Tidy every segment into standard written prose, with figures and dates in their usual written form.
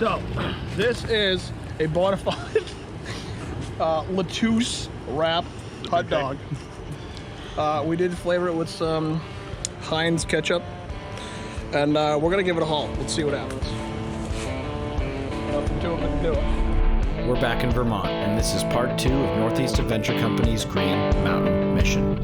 So, this is a bona fide lettuce wrap hot dog. We did flavor it with some Heinz ketchup, and we're gonna give it a haul. Let's see what happens. Nothing to it but do it. We're back in Vermont, and this is part 2 of Northeast Adventure Company's Green Mountain Mission.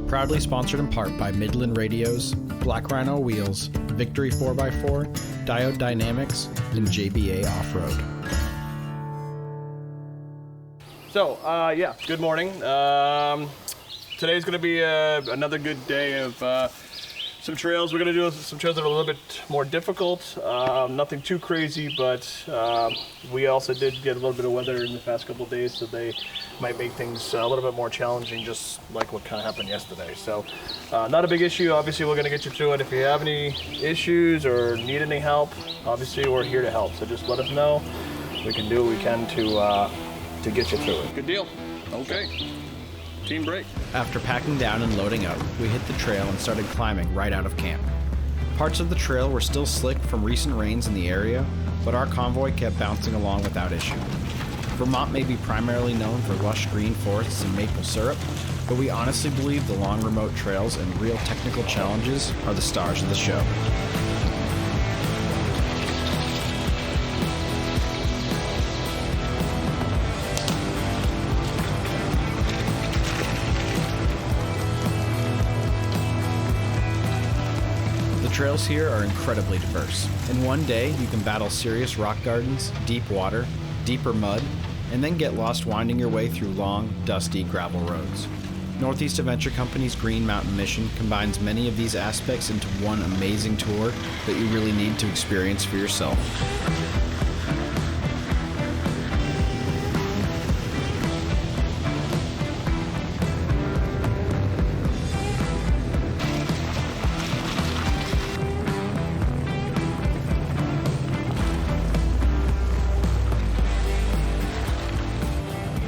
Proudly sponsored in part by Midland Radios, Black Rhino Wheels, Victory 4x4, Diode Dynamics, and JBA Off-Road. So, yeah, good morning. Today's going to be another good day of some trails. We're going to do some trails that are a little bit more difficult. Nothing too crazy, but we also did get a little bit of weather in the past couple of days, so they might make things a little bit more challenging, just like what kind of happened yesterday. So, not a big issue. Obviously, we're going to get you through it. If you have any issues or need any help, obviously we're here to help. So just let us know. We can do what we can to get you through it. Good deal. Okay. Team break. After packing down and loading up, we hit the trail and started climbing right out of camp. Parts of the trail were still slick from recent rains in the area, but our convoy kept bouncing along without issue. Vermont may be primarily known for lush green forests and maple syrup, but we honestly believe the long remote trails and real technical challenges are the stars of the show. The trails here are incredibly diverse. In one day, you can battle serious rock gardens, deep water, deeper mud, and then get lost winding your way through long, dusty gravel roads. Northeast Adventure Company's Green Mountain Mission combines many of these aspects into one amazing tour that you really need to experience for yourself.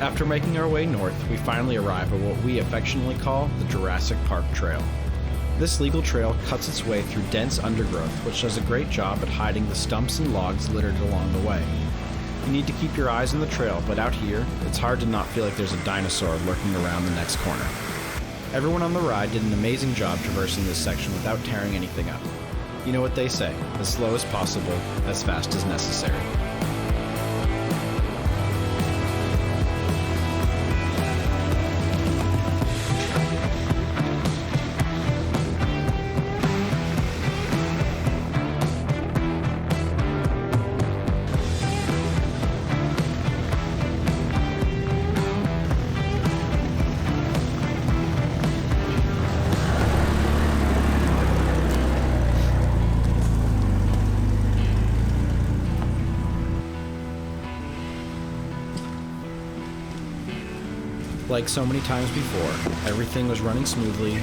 After making our way north, we finally arrive at what we affectionately call the Jurassic Park Trail. This legal trail cuts its way through dense undergrowth, which does a great job at hiding the stumps and logs littered along the way. You need to keep your eyes on the trail, but out here, it's hard to not feel like there's a dinosaur lurking around the next corner. Everyone on the ride did an amazing job traversing this section without tearing anything up. You know what they say, as slow as possible, as fast as necessary. Like so many times before, everything was running smoothly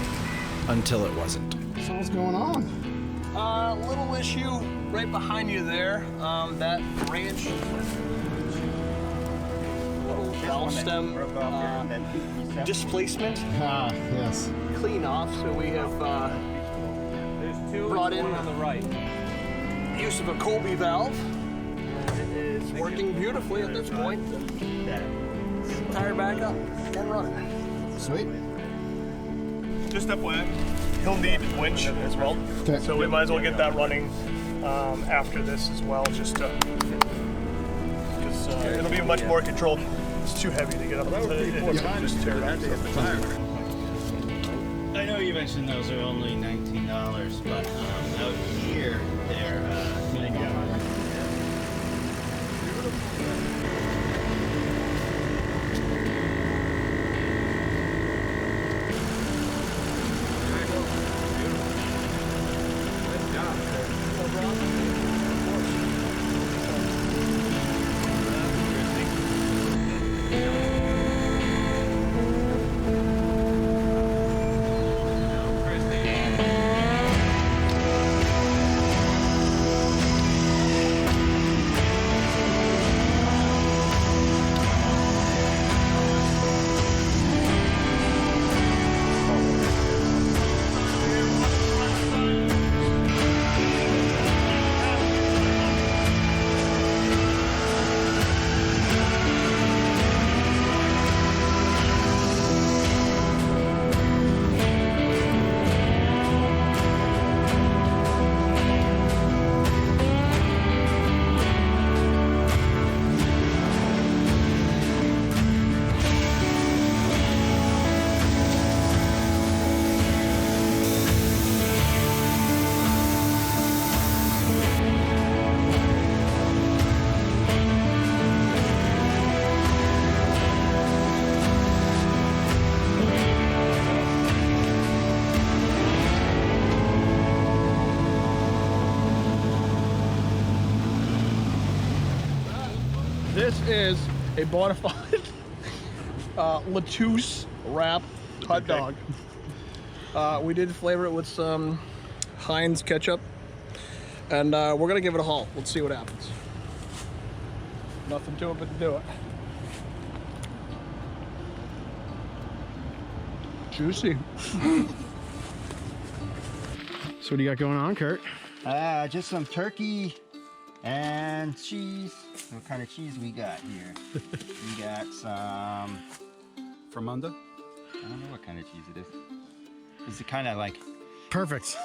until it wasn't. So what's going on? Little issue right behind you there. That branch, little valve stem displacement. Ah, yes. Clean off. So we have There's two brought in on the right. use of a Colby valve. It is working beautifully at this point. Tire back up and running. Sweet. Just FYI, he'll need winch as well. Okay. So we might as well get that running after this as well, just to, because it'll be much more controlled. It's too heavy to get up. Just tear it up. I know you mentioned those are only $19, but out here they're This is a bona fide lettuce wrap hot dog. We did flavor it with some Heinz ketchup, and we're gonna give it a haul. Let's see what happens. Nothing to it but to do it. Juicy. So what do you got going on, Kurt? Just some turkey and cheese. What kind of cheese we got here? We got some From under? I don't know what kind of cheese it is. Is it kind of like Perfect.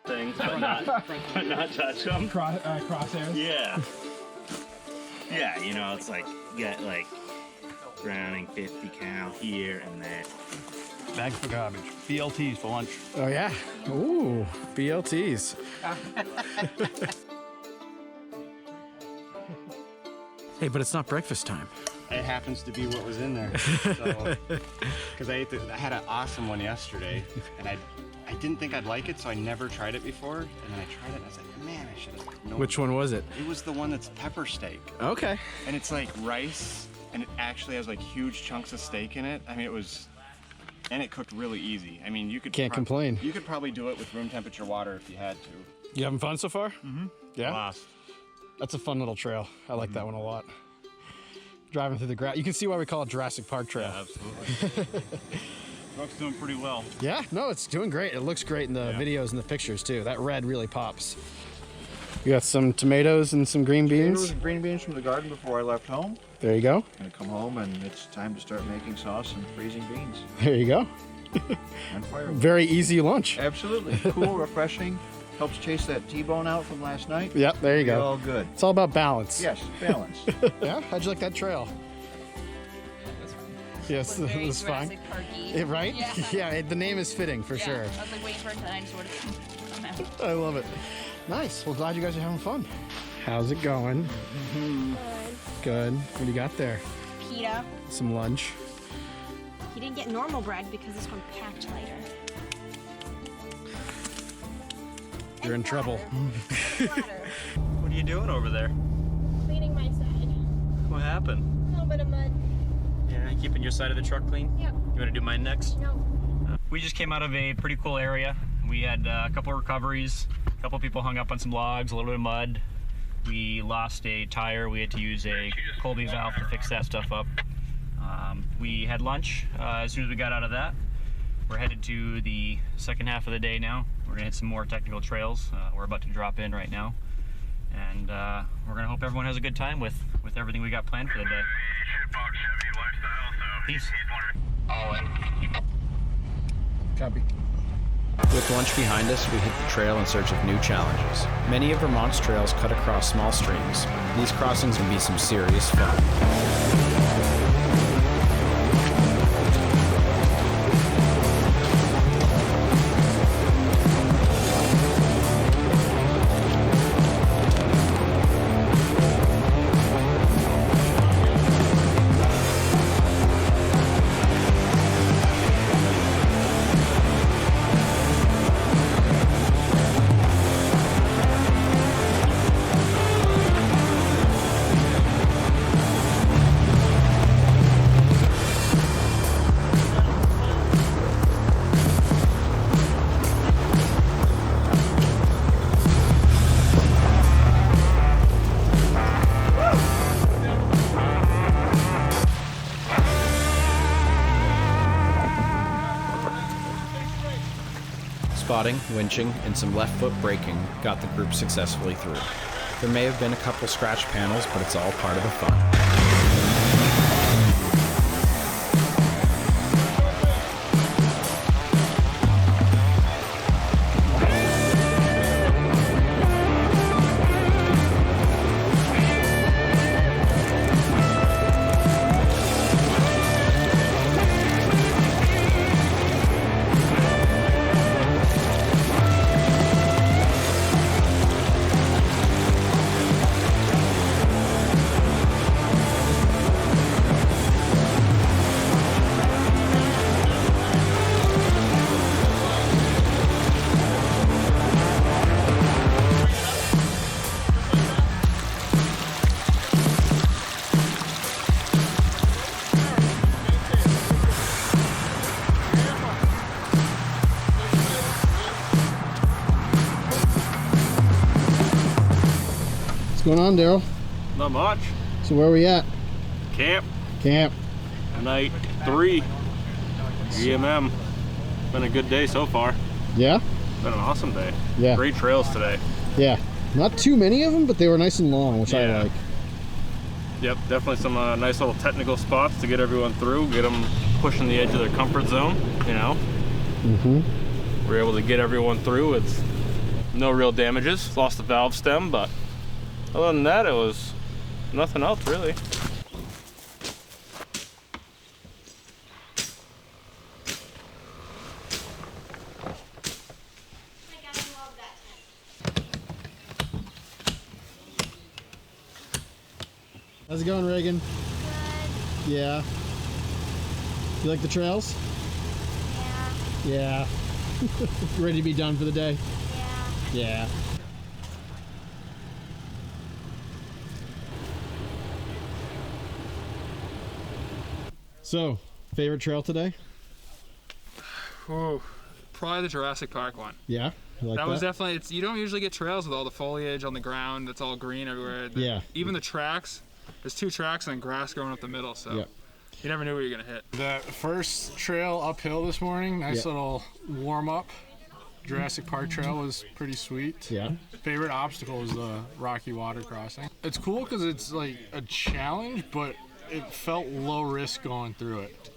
Things, but not touch them. Crosshairs? Yeah. Yeah, you know, it's like, you got like Browning 50 cal here and there. Bags for garbage. BLTs for lunch. Oh yeah. Ooh, BLTs. Hey, but it's not breakfast time. It happens to be what was in there. So, because I had an awesome one yesterday, and I didn't think I'd like it, so I never tried it before. And then I tried it, and I was like, man, I should have known. Which one was it? It was the one that's pepper steak, Okay. and it's like rice, and it actually has like huge chunks of steak in it. I mean, and it cooked really easy. I mean, you could Can't complain. You could probably do it with room temperature water if you had to. You having fun so far? Mm-hmm. Yeah. Lost. That's a fun little trail. I like that one a lot. Driving through the grass. You can see why we call it Jurassic Park Trail. Yeah, absolutely. Truck's doing pretty well. Yeah, no, it's doing great. It looks great in the videos and the pictures too. That red really pops. You got some tomatoes and some green beans. Tomatoes and green beans from the garden before I left home. There you go. Gonna come home and it's time to start making sauce and freezing beans. There you go. And firewood. Very easy lunch. Absolutely. Cool, refreshing. Helps chase that T-bone out from last night. Yep, there you Be go. all good. It's all about balance. Yes, balance. Yeah, how'd you like that trail? Yes, it was fine. Jurassic Parky. Right? Yeah. Yeah, the name is fitting for sure. I was like waiting for a dinosaur to come out. I love it. Nice. Well, glad you guys are having fun. How's it going? Good. What do you got there? Pita. Some lunch. He didn't get normal bread because this one packed lighter. You're in trouble. What are you doing over there? Cleaning my side. What happened? A little bit of mud. Yeah, keeping your side of the truck clean? Yep. You want to do mine next? No. We just came out of a pretty cool area. We had a couple of recoveries, a couple of people hung up on some logs, a little bit of mud. We lost a tire. We had to use a Colby valve to fix that stuff up. We had lunch as soon as we got out of that. We're headed to the second half of the day now. We're gonna hit some more technical trails. We're about to drop in right now. And we're gonna hope everyone has a good time with everything we got planned for the day. Peace. Copy. With lunch behind us, we hit the trail in search of new challenges. Many of Vermont's trails cut across small streams. These crossings can be some serious fun. Spotting, winching, and some left foot braking got the group successfully through. There may have been a couple scratch panels, but it's all part of the fun. What's going on, Darryl? Not much. So where are we at? Camp. Camp. Night 3. GMM. Been a good day so far. Yeah? Been an awesome day. Yeah. Great trails today. Yeah. Not too many of them, but they were nice and long, which I like. Yep, definitely some nice little technical spots to get everyone through, get them pushing the edge of their comfort zone, you know. We're able to get everyone through with no real damages. Lost the valve stem, but other than that, it was nothing else really. How's it going, Reagan? Good. Yeah. You like the trails? Yeah. Yeah. Ready to be done for the day? Yeah. Yeah. So, favorite trail today? Oh, probably the Jurassic Park one. Yeah? You like that was definitely, you don't usually get trails with all the foliage on the ground. It's all green everywhere. Yeah. Even the tracks, there's 2 tracks and then grass growing up the middle, so you never knew what you were going to hit. The first trail uphill this morning, nice little warm-up. Jurassic Park Trail was pretty sweet. Yeah. Favorite obstacle was the rocky water crossing. It's cool because it's like a challenge, but it felt low risk going through it.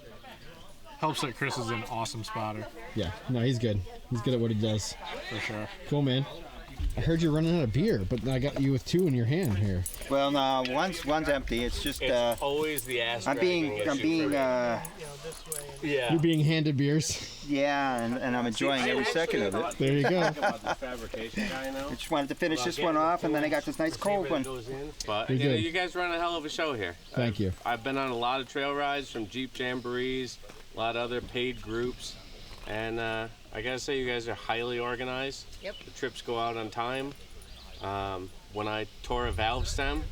Helps that Chris is an awesome spotter. Yeah, no, he's good. He's good at what he does. For sure. Cool, man. I heard you're running out of beer, but I got you with 2 in your hand here. Well, no, one's empty. It's just it's always the ass. I'm being You're being handed beers. Yeah, and I'm enjoying every second of it. There you go. Fabrication guy now. I just wanted to finish this one off, and then I got this nice cold one. But You're good. you guys run a hell of a show here. Thank you. I've been on a lot of trail rides from Jeep Jamborees, a lot of other paid groups, and I gotta say you guys are highly organized. Yep. The trips go out on time. When I tore a valve stem,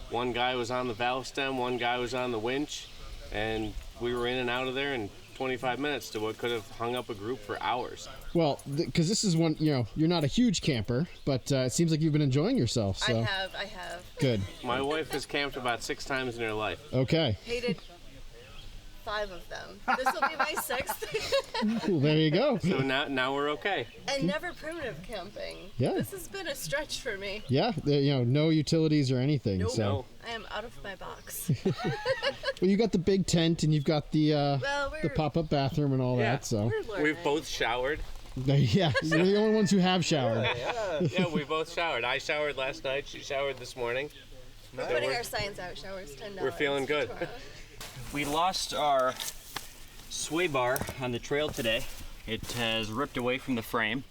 one guy was on the valve stem, one guy was on the winch, and we were in and out of there in 25 minutes to what could have hung up a group for hours. Well, because this is one, you know, you're not a huge camper, but it seems like you've been enjoying yourself. So. I have. Good. My wife has camped about 6 times in her life. Okay. Hated 5 of them. This will be my 6th. Cool, there you go. So now we're okay. And never primitive camping. Yeah. This has been a stretch for me. Yeah, you know, no utilities or anything. Nope. So. No. I am out of my box. Well, you got the big tent and you've got the pop-up bathroom and all that. So. We've both showered. Yeah, you're the only ones who have showered. Yeah, we both showered. I showered last night. She showered this morning. We're putting our signs out. Showers $10. We're feeling good. We lost our sway bar on the trail today. It has ripped away from the frame.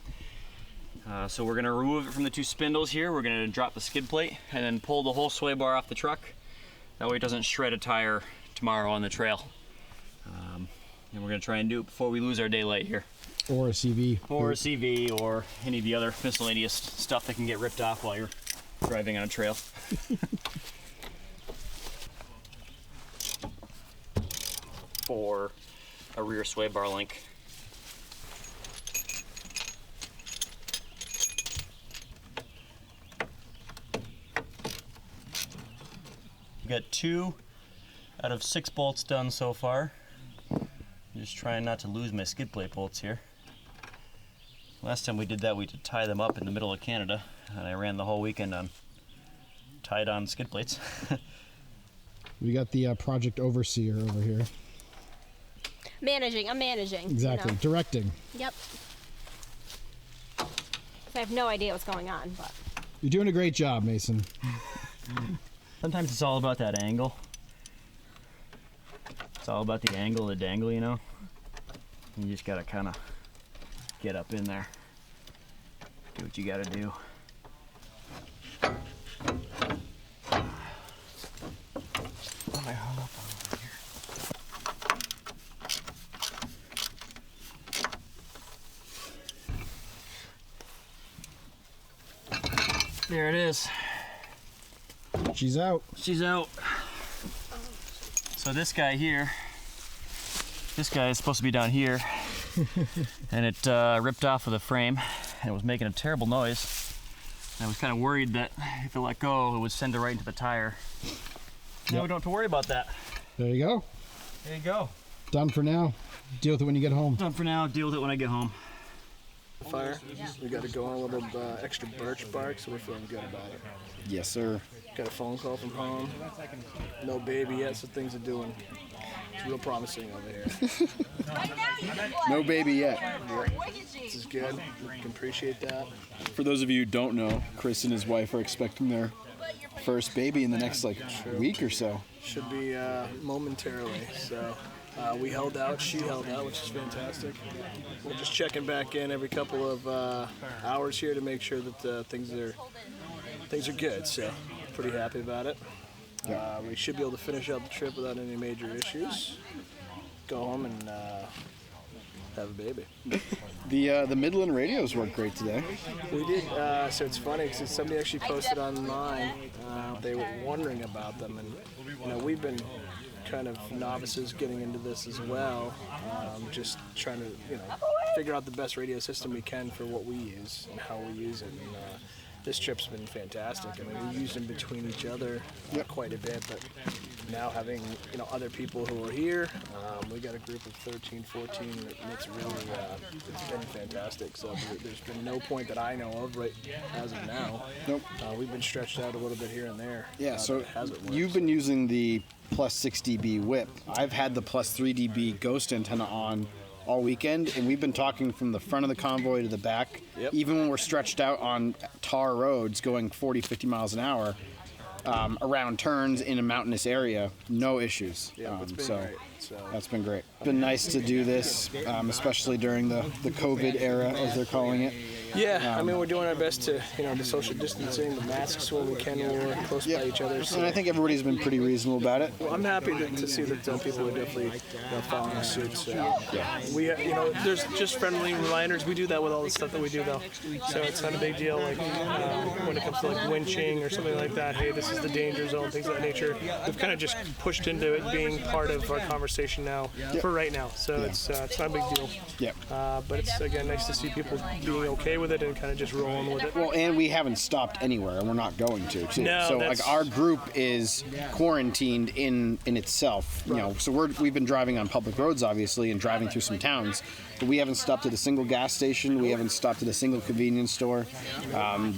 So we're gonna remove it from the 2 spindles here. We're gonna drop the skid plate and then pull the whole sway bar off the truck. That way it doesn't shred a tire tomorrow on the trail. And we're gonna try and do it before we lose our daylight here. Or a CV. Or a CV or any of the other miscellaneous stuff that can get ripped off while you're driving on a trail. For a rear sway bar link. Got 2 out of 6 bolts done so far. I'm just trying not to lose my skid plate bolts here. Last time we did that, we had to tie them up in the middle of Canada, and I ran the whole weekend on tied on skid plates. We got the project overseer over here. I'm managing. Exactly, You know? directing. Yep. I have no idea what's going on, but. You're doing a great job, Mason. Sometimes it's all about that angle. It's all about the angle of the dangle, you know? You just gotta kinda get up in there. Do what you gotta do. What am I hung up on over here? There it is. She's out. She's out. So this guy here, this guy is supposed to be down here, and it ripped off of the frame, and it was making a terrible noise. I was kind of worried that if it let go, it would send it right into the tire. Now we don't have to worry about that. There you go. There you go. Done for now. Deal with it when you get home. Done for now. Deal with it when I get home. Fire. We got to go on a little extra birch bark, so we're feeling good about it. Yes, sir. Got a phone call from home. No baby yet, so things are doing. It's real promising over here. No baby yet. This is good. We can appreciate that. For those of you who don't know, Chris and his wife are expecting their first baby in the next week or so. Should be momentarily. So we held out. She held out, which is fantastic. We're just checking back in every couple of hours here to make sure that things are good. So pretty happy about it. We should be able to finish out the trip without any major issues. Go home and have a baby. The Midland radios worked great today. We did. So it's funny because somebody actually posted online. They were wondering about them, and we've been kind of novices getting into this as well. Just trying to figure out the best radio system we can for what we use and how we use it. And, this trip's been fantastic. I mean, we used them between each other quite a bit, but now having other people who are here, we got a group of 13, 14. It's really it's been fantastic. So there's been no point that I know of right as of now. Nope. We've been stretched out a little bit here and there. Yeah. So hasn't worked. You've been using the plus 6 dB whip. I've had the plus 3 dB ghost antenna on all weekend, and we've been talking from the front of the convoy to the back. Yep. Even when we're stretched out on tar roads going 40, 50 miles an hour, around turns in a mountainous area, no issues. Yeah, it's been great. So. That's been great. It's been nice to do this, especially during the COVID era, as they're calling it. Yeah, I mean, we're doing our best to, the social distancing, the masks when we can, when we're close by each other. So. And I think everybody's been pretty reasonable about it. Well, I'm happy to see that people are definitely following suit. So. We, there's just friendly reminders. We do that with all the stuff that we do, though. So it's not a big deal, like when it comes to winching or something like that. Hey, this is the danger zone, things of that nature. We've kind of just pushed into it being part of our conversation now, for right now. So it's not a big deal. Yep. But it's, again, nice to see people being okay with it and kind of just rolling with it. Well, and we haven't stopped anywhere, and we're not going to, too. No, so, our group is quarantined in itself. So we've been driving on public roads, obviously, and driving through some towns. But we haven't stopped at a single gas station. We haven't stopped at a single convenience store.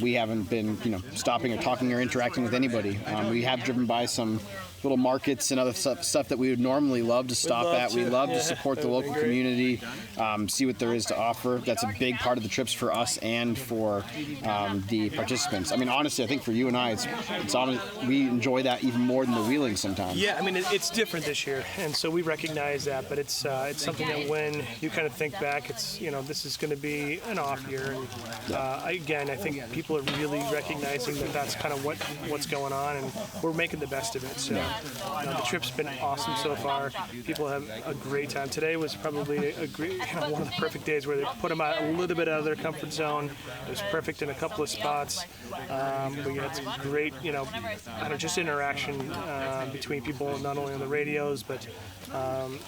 We haven't been, stopping or talking or interacting with anybody. We have driven by some little markets and other stuff that we would normally love to stop at. We love to support the local community, see what there is to offer. That's a big part of the trips for us and for the participants. I mean, honestly, I think for you and I, we enjoy that even more than the wheeling sometimes. Yeah, I mean, it's different this year, and so we recognize that, but it's something that when you kind of think back, it's, this is going to be an off year. And again, I think people are really recognizing that that's kind of what's going on, and we're making the best of it. So the trip's been awesome so far. People have a great time. Today was probably one of the perfect days where they put them out a little bit out of their comfort zone. It was perfect in a couple of spots. We had some great, just interaction between people, not only on the radios, but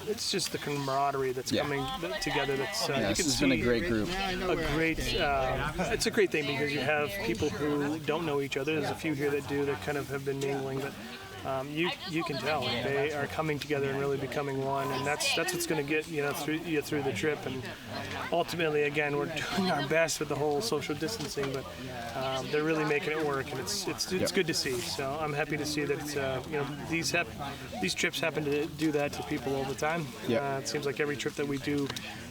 it's just the camaraderie that's coming together. That's you can this has see been a great group. It's a great thing because you have people who don't know each other. There's a few here that do, that kind of have been mingling, but you can tell they are coming together and really becoming one, and that's what's going to get through the trip. And ultimately, again, we're doing our best with the whole social distancing, but they're really making it work, and it's good to see. So I'm happy to see that these trips happen to do that to people all the time. It seems like every trip that we do,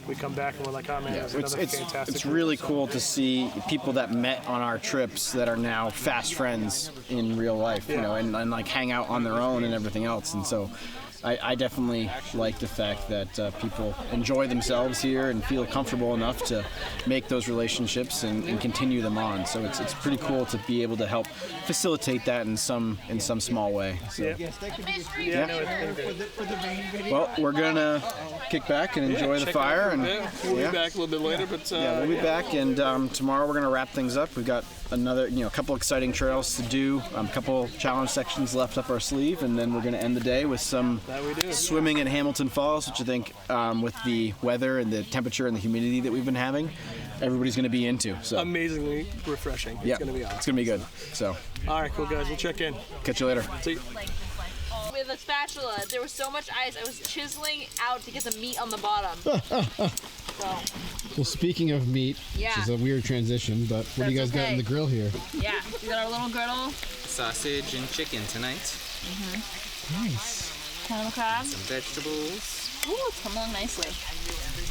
we come back and we're like, oh man, that's another fantastic. It's really cool to see people that met on our trips that are now fast friends in real life, and like hang out on their own and everything else. And so I definitely like the fact that people enjoy themselves here and feel comfortable enough to make those relationships and continue them on. So it's pretty cool to be able to help facilitate that in some small way. So. Well, we're gonna kick back and enjoy the fire, and we'll be back a little bit later. But we'll be back, and tomorrow we're gonna wrap things up. We've got another, a couple exciting trails to do, a couple challenge sections left up our sleeve, and then we're gonna end the day with some That we do. Swimming in Hamilton Falls, which I think with the weather and the temperature and the humidity that we've been having, everybody's going to be into. So amazingly refreshing. Yeah, it's going to be awesome. It's going to be good. So. All right, cool guys. We'll check in. Catch you later. See you. With a spatula, there was so much ice, I was chiseling out to get the meat on the bottom. So. Well, speaking of meat, Yeah. which is a weird transition, but what do you guys got in the grill here? Yeah, we got our little griddle. Sausage and chicken tonight. Nice. Corn crab. Some vegetables. Ooh, it's coming along nicely.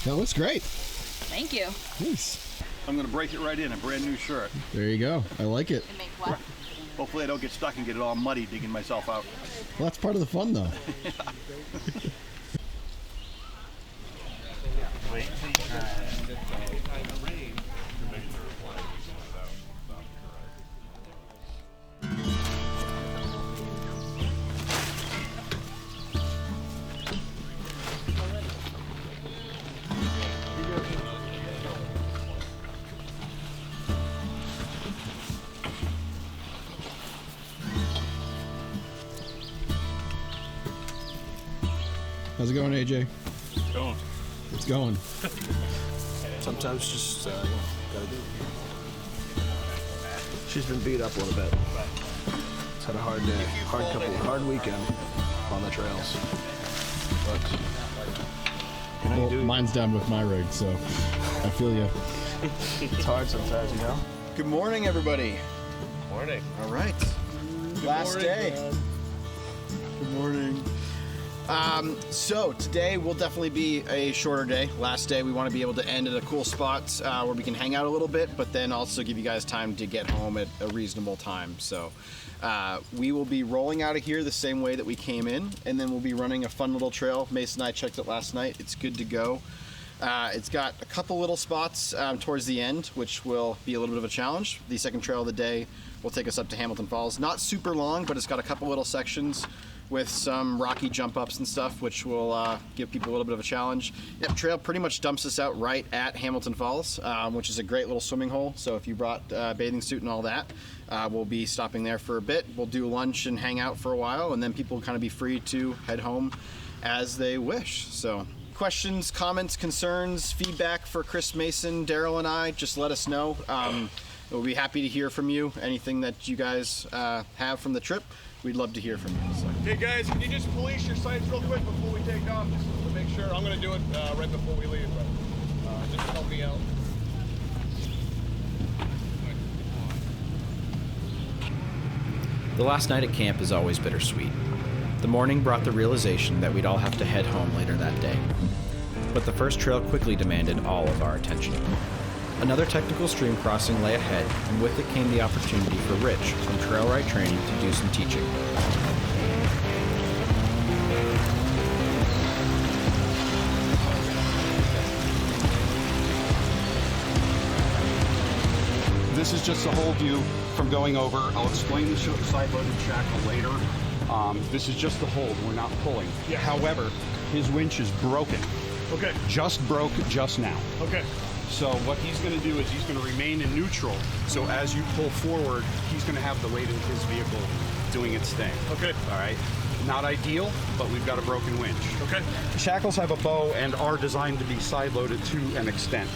That looks great. Thank you. Nice. I'm gonna break it right in, a brand new shirt. There you go. I like it. And make what? Hopefully I don't get stuck and get it all muddy digging myself out. Well, that's part of the fun, though. How's it going, AJ? Going. It's going. Sometimes just gotta do it. She's been beat up a little bit. It's had a hard day, hard weekend on the trails. But Well, mine's done with my rig, so I feel you. it's hard sometimes, you know. Good morning, everybody. Morning. All right. Last morning, day. Dad. Good morning. So today will definitely be a shorter day. Last day, we want to be able to end at a cool spot where we can hang out a little bit, but then also give you guys time to get home at a reasonable time. So we will be rolling out of here the same way that we came in, and then we'll be running a fun little trail. Mason and I checked it last night. It's good to go. It's got a couple little spots towards the end, which will be a little bit of a challenge. The second trail of the day will take us up to Hamilton Falls. Not super long, but it's got a couple little sections with some rocky jump ups and stuff, which will give people a little bit of a challenge. Yep, trail pretty much dumps us out right at Hamilton Falls, which is a great little swimming hole. So if you brought a bathing suit and all that, we'll be stopping there for a bit. We'll do lunch and hang out for a while, and then people will kind of be free to head home as they wish. So questions, comments, concerns, feedback for Chris, Mason, Darryl, and I, just let us know. We'll be happy to hear from you. Anything that you guys have from the trip, we'd love to hear from you. So. Hey guys, can you just police your sights real quick before we take off, just to make sure? I'm gonna do it right before we leave, but just help me out. The last night at camp is always bittersweet. The morning brought the realization that we'd all have to head home later that day. But the first trail quickly demanded all of our attention. Another technical stream crossing lay ahead, and with it came the opportunity for Rich from Trail Right Training to do some teaching. This is just to hold you from going over. I'll explain the side-loaded shackle later. This is just the hold. We're not pulling. Yeah. However, his winch is broken. Okay. Just broke just now. Okay. So what he's going to do is he's going to remain in neutral. So as you pull forward, he's going to have the weight of his vehicle doing its thing. Okay. All right. Not ideal, but we've got a broken winch. Okay. Shackles have a bow and are designed to be side-loaded to an extent.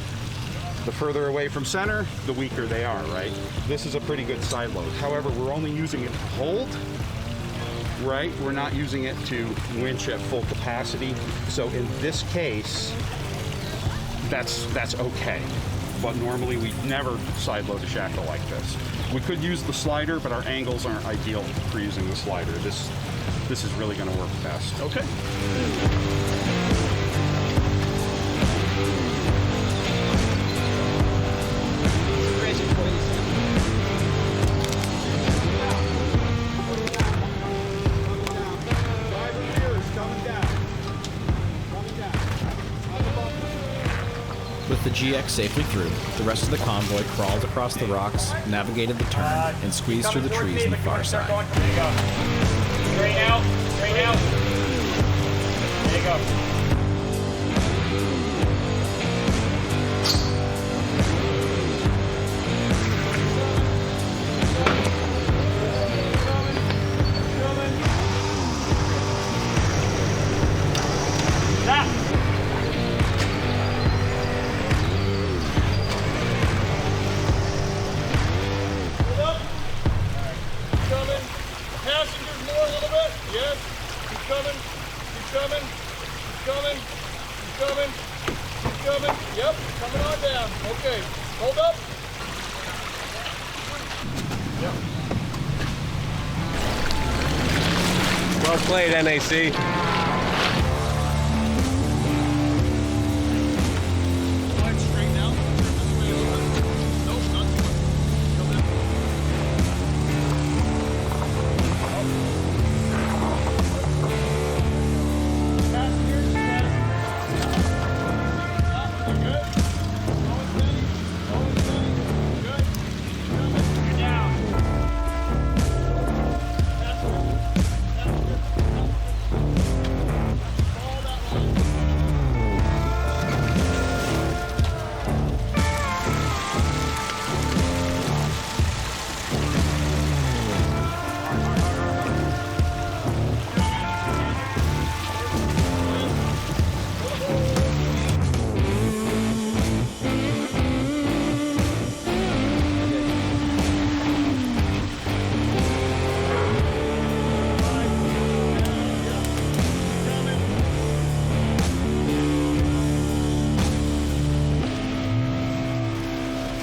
The further away from center, the weaker they are, right? This is a pretty good side load. However, we're only using it to hold, right? We're not using it to winch at full capacity. So in this case, that's okay. But normally we never side load a shackle like this. We could use the slider, but our angles aren't ideal for using the slider. This is really going to work best. Okay. With the GX safely through, the rest of the convoy crawled across the rocks, navigated the turn, and squeezed through the trees on the far side. There you go. Straight out. Straight out. There you go. passengers more a little bit. Yes. Keep coming. Keep coming. Keep coming. Keep coming. Keep coming. Yep. Coming on down. Okay. Hold up. Yep. Well played, NAC.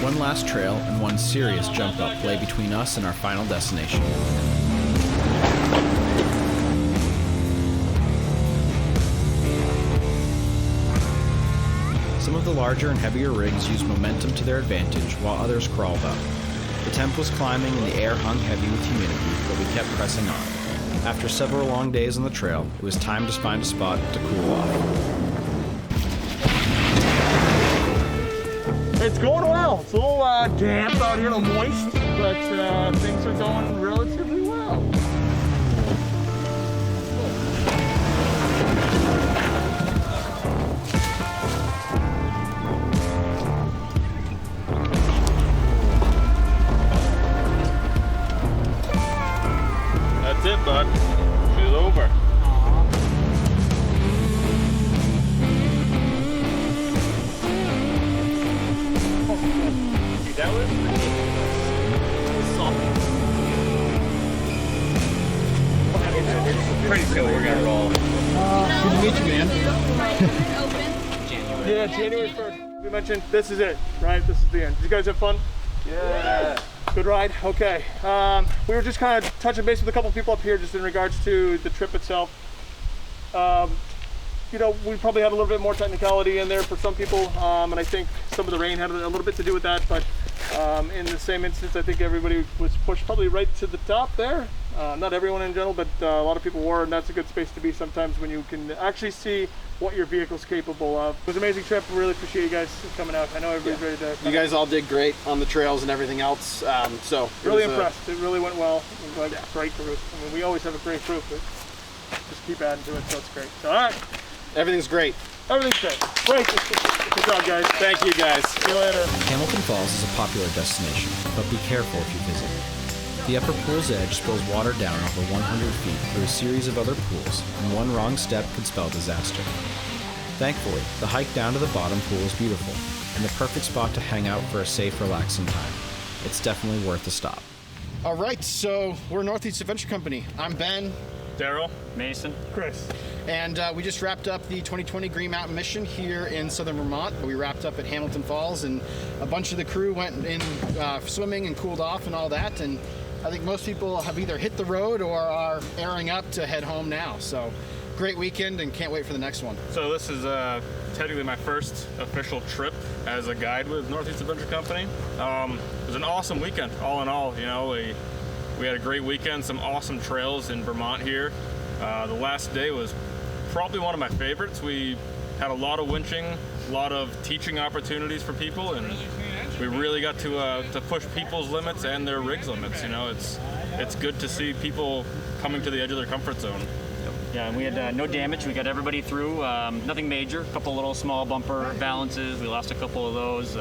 One last trail and one serious jump up lay between us and our final destination. Some of the larger and heavier rigs used momentum to their advantage while others crawled up. The temp was climbing and the air hung heavy with humidity, but we kept pressing on. After several long days on the trail, it was time to find a spot to cool off. It's going well. It's a little damp out here, a little moist, but things are going relatively well. That's it, bud. She's over. That was it's pretty cool. We're gonna roll. Good to meet you, man. Yeah, January 1st. We mentioned this is it, right? This is the end. Did you guys have fun? Yeah. Good ride? Okay. We were just kind of touching base with a couple people up here just in regards to the trip itself. You know, we probably had a little bit more technicality in there for some people, and I think some of the rain had a little bit to do with that, but in the same instance, I think everybody was pushed probably right to the top there. Not everyone in general, but a lot of people were, and that's a good space to be sometimes when you can actually see what your vehicle's capable of. It was an amazing trip. Really appreciate you guys coming out. I know everybody's ready to... You guys all did great on the trails and everything else, so... Really impressed. It really went well. It was like a great group. I mean, we always have a great group, but just keep adding to it, so it's great. So, all right. Everything's great. Everything's great. Great. Good job, guys. Thank you, guys. See you later. Hamilton Falls is a popular destination, but be careful if you visit. The upper pool's edge spills water down over 100 feet through a series of other pools, and one wrong step could spell disaster. Thankfully, the hike down to the bottom pool is beautiful, and the perfect spot to hang out for a safe, relaxing time. It's definitely worth a stop. All right, so we're Northeast Adventure Company. I'm Ben. Darryl. Mason. Chris. And we just wrapped up the 2020 Green Mountain mission here in southern Vermont. We wrapped up at Hamilton Falls, and a bunch of the crew went in swimming and cooled off and all that. And I think most people have either hit the road or are airing up to head home now. So great weekend, and can't wait for the next one. So this is technically my first official trip as a guide with Northeast Adventure Company. It was an awesome weekend, all in all. You know, we had a great weekend, some awesome trails in Vermont here. The last day was probably one of my favorites. We had a lot of winching, a lot of teaching opportunities for people, and we really got to push people's limits and their rigs limits. You know, it's good to see people coming to the edge of their comfort zone. Yeah, and we had no damage. We got everybody through. Nothing major. A couple little small bumper balances. We lost a couple of those.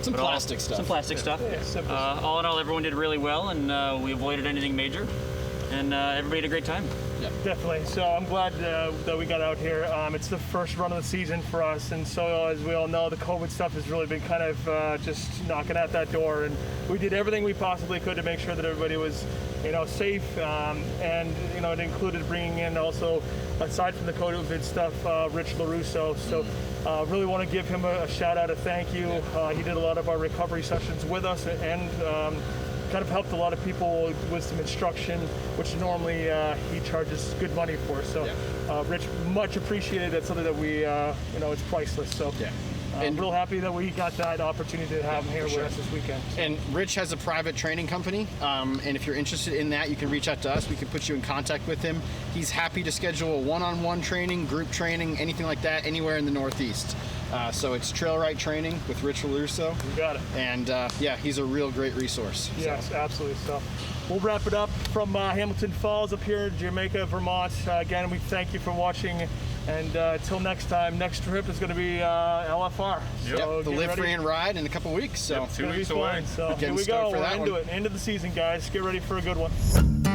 Some plastic stuff. Some plastic stuff. Yeah, all in all, everyone did really well, and we avoided anything major. And everybody had a great time. Yeah, definitely. So I'm glad that we got out here. It's the first run of the season for us, and so as we all know, the COVID stuff has really been kind of just knocking at that door, and we did everything we possibly could to make sure that everybody was safe, and it included bringing in also, aside from the COVID stuff, Rich LaRusso. So really want to give him a shout out, a thank you. He did a lot of our recovery sessions with us, and kind of helped a lot of people with some instruction, which normally he charges good money for. So Rich, much appreciated. That's something that we, it's priceless. So and real happy that we got that opportunity to have him here with us this weekend. And Rich has a private training company, and if you're interested in that, you can reach out to us. We can put you in contact with him. He's happy to schedule one-on-one training, group training, anything like that, anywhere in the Northeast. So it's Trail Right Training with Rich LaRusso. You got it. And he's a real great resource. Yes, absolutely. So we'll wrap it up from Hamilton Falls up here in Jamaica, Vermont. Again, we thank you for watching. And until next time, next trip is going to be LFR. So the Live Free and Ride in a couple weeks. So 2 weeks away. So here we go. We're into it. End of the season, guys. Get ready for a good one.